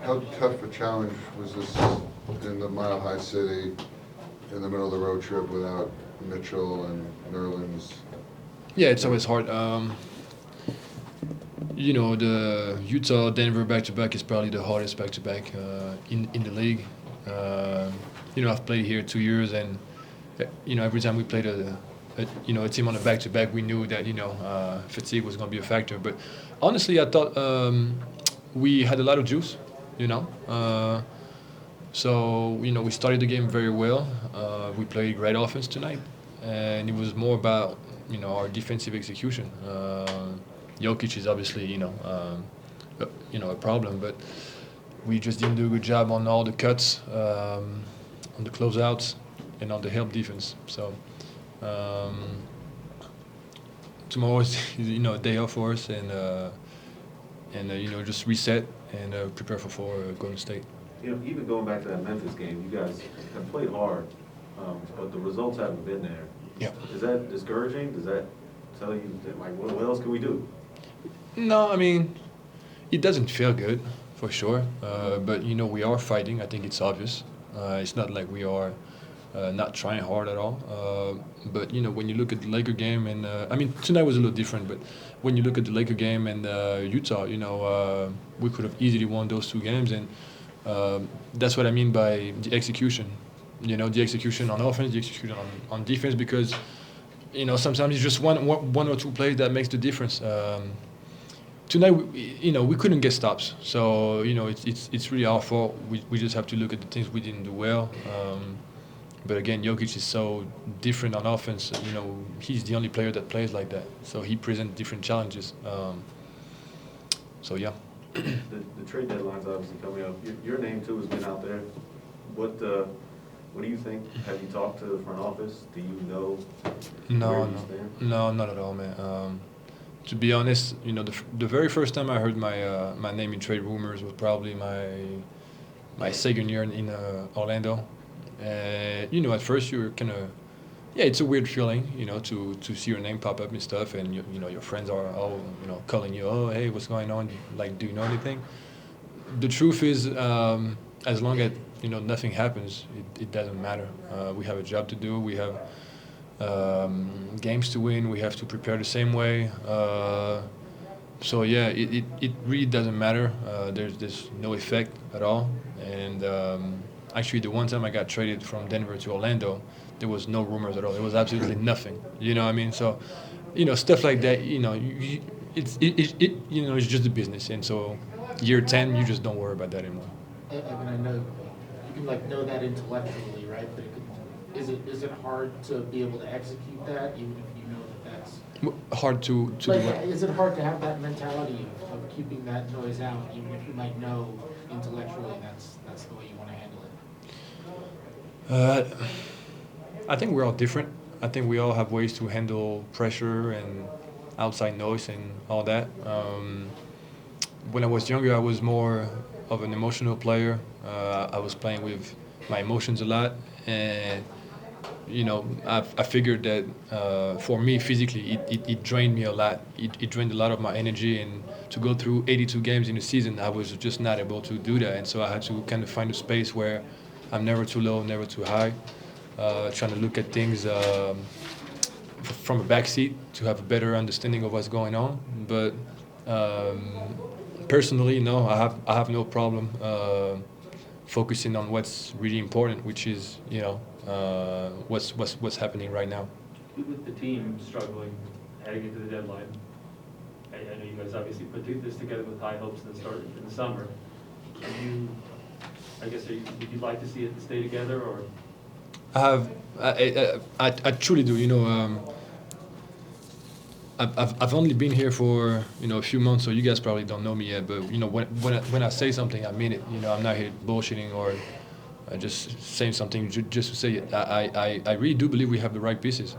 How tough a challenge was this in the Mile High City, in the middle of the road trip without Mitchell and Nerlens? Yeah, it's always hard. The Utah Denver back to back is probably the hardest back to back in the league. I've played here 2 years, and every time we played a team on a back to back, we knew that fatigue was going to be a factor. But honestly, I thought we had a lot of juice. You know, we started the game very well. We played great offense tonight, and it was more about our defensive execution. Jokic is obviously a problem, but we just didn't do a good job on all the cuts, on the closeouts, and on the help defense. So um, tomorrow is a day off for us, and just reset and prepare for Golden State. Even going back to that Memphis game, you guys have played hard, but the results haven't been there. Yeah. Is that discouraging? Does that tell you that, like, what else can we do? No, I mean, it doesn't feel good, for sure. But we are fighting. I think it's obvious. It's not like we are not trying hard at all. But when you look at the Laker game, and I mean, tonight was a little different. But when you look at the Laker game and Utah, we could have easily won those two games, and that's what I mean by the execution. The execution on offense, the execution on defense, because sometimes it's just one or two plays that makes the difference. Tonight, we couldn't get stops, so it's really our fault. We just have to look at the things we didn't do well. But again, Jokic is so different on offense. He's the only player that plays like that, so he presents different challenges. So yeah. The trade deadline's obviously coming up. Your name too has been out there. What do you think? Have you talked to the front office? Do you know where you stand? No, not at all, man. To be honest, the very first time I heard my name in trade rumors was probably my second year in Orlando. At first you were kind of, yeah, it's a weird feeling, to see your name pop up and stuff, and your friends are all calling you, oh hey, what's going on? Like, do you know anything? The truth is, as long as nothing happens, it doesn't matter. We have a job to do. We have games to win. We have to prepare the same way. So yeah, it really doesn't matter. There's no effect at all. And actually, the one time I got traded from Denver to Orlando, there was no rumors at all. There was absolutely nothing. You know what I mean? So, stuff like that. It's just a business. And so, year 10, you just don't worry about that anymore. I mean, I know you can know that intellectually, right? But is it hard to be able to execute that, even if you know that's hard to do what? Is it hard to have that mentality of keeping that noise out, even if you might know intellectually that's the way you want to handle it? I think we're all different. I think we all have ways to handle pressure and outside noise and all that. When I was younger, I was more of an emotional player. I was playing with my emotions a lot, and I figured that for me physically, it drained me a lot. It drained a lot of my energy, and to go through 82 games in a season, I was just not able to do that. And so I had to kind of find a space where I'm never too low, never too high, trying to look at things from a backseat to have a better understanding of what's going on. But personally, no, I have no problem focusing on what's really important, which is what's happening right now. With the team struggling heading into the deadline, I know you guys obviously put this together with high hopes in the summer. Would you like to see it stay together, or? I truly do. I've only been here for a few months, so you guys probably don't know me yet. But when I say something, I mean it. I'm not here bullshitting or just saying something just to say it. I really do believe we have the right pieces.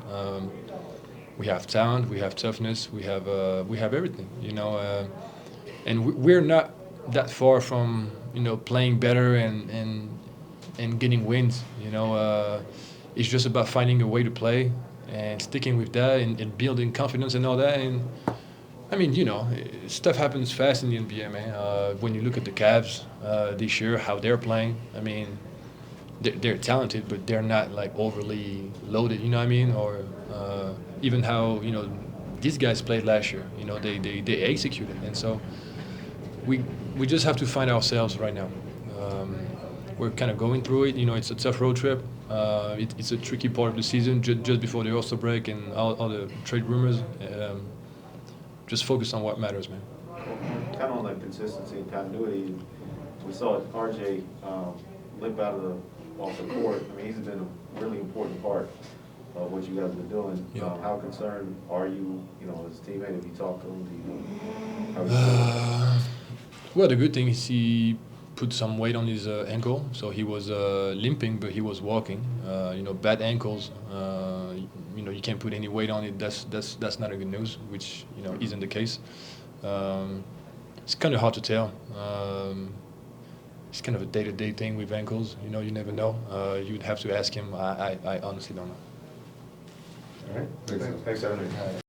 We have talent, we have toughness, we have everything. And we're not that far from playing better and getting wins. It's just about finding a way to play and sticking with that and building confidence and all that. And I mean, stuff happens fast in the NBA, man. When you look at the Cavs this year, how they're playing, I mean, they're talented, but they're not like overly loaded. You know what I mean? Or even how these guys played last year. They executed, and so we just have to find ourselves right now. We're kind of going through it. It's a tough road trip. It's a tricky part of the season, just before the All-Star break and all the trade rumors. Just focus on what matters, man. Kind of on that consistency and continuity, we saw RJ limp out of off the court. I mean, he's been a really important part of what you guys have been doing. Yeah. How concerned are you, as a teammate? Have you talked to him? Do you know how he's doing? Well, the good thing is he put some weight on his ankle, so he was limping, but he was walking. Bad ankles, you can't put any weight on it. That's not a good news, which isn't the case. It's kind of hard to tell. It's kind of a day-to-day thing with ankles. You never know. You'd have to ask him. I honestly don't know. All right. Thanks. Thanks, Anthony.